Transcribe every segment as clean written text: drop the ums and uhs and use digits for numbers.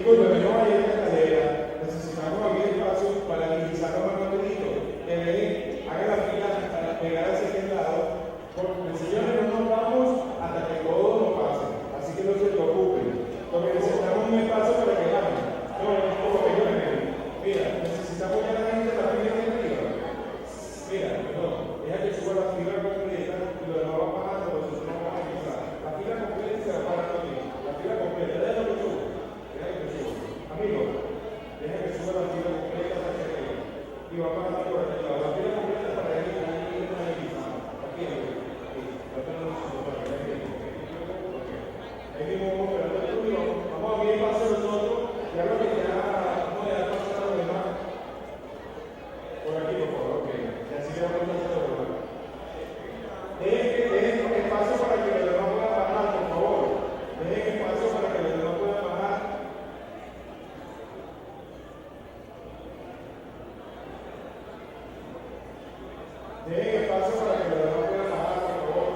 Disculpe, no hay esta escalera. Necesitamos abrir espacio para agilizarlo más rapidito. Que ven, haga la fila para pegar hacia aquel lado. Porque señores, no nos vamos hasta que todos nos pasen. Así que no se preocupen. Porque necesitamos un espacio para que hagan. No, mira, necesitamos ya la gente para fila de arriba. Mira, perdón, deja que suba la fila completa y lo demás va bajando, pero nosotros no vamos a empezar. La fila completa se va parando aquí. La fila completa, déjalo que suba. Amigo, deja que suba la fila completa para que arriba. Y va bajando por este lado. La fila completa para que aquí está agilizado. Aquí, amigo. Ahí mismo vamos a esperar el tuyo. Vamos a abrir paso nosotros. Ya lo que ya vamos a dejar pasar a los demás. Por aquí, por favor, ok. Y así le vamos a hacer los demás. Dejen espacio para que los demás puedan bajar, por favor. Dejen espacio para que los demás puedan bajar. Dejen espacio para que los demás puedan bajar, por favor.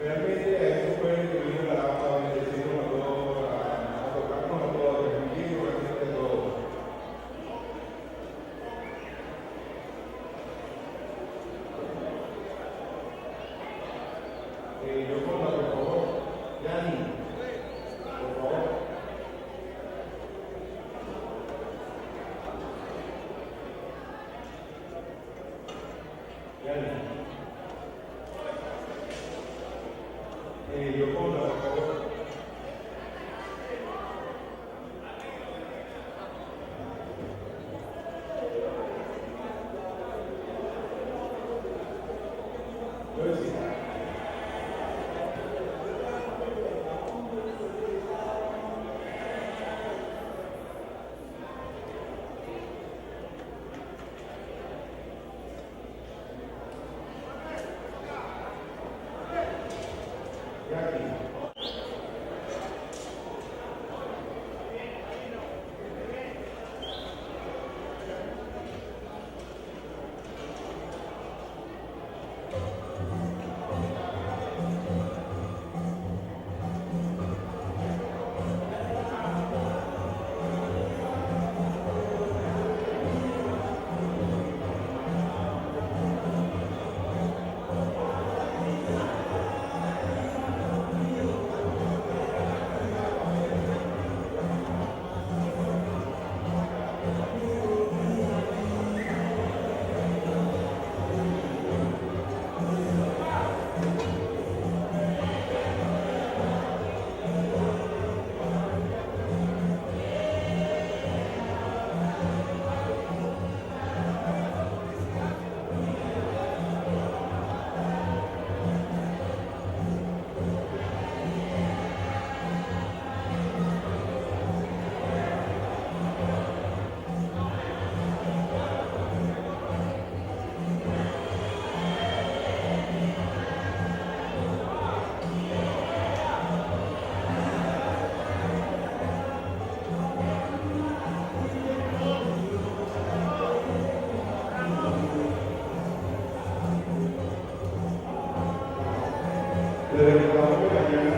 Realmente a eso fue el que vino la APA a bendecirnos a todos, a tocarnos a todos, a permitirnos realmente a todos. Yo pongo, por favor, Yanni, por favor. Yanni. Yo pongo, por favor. Les recordamos que mañana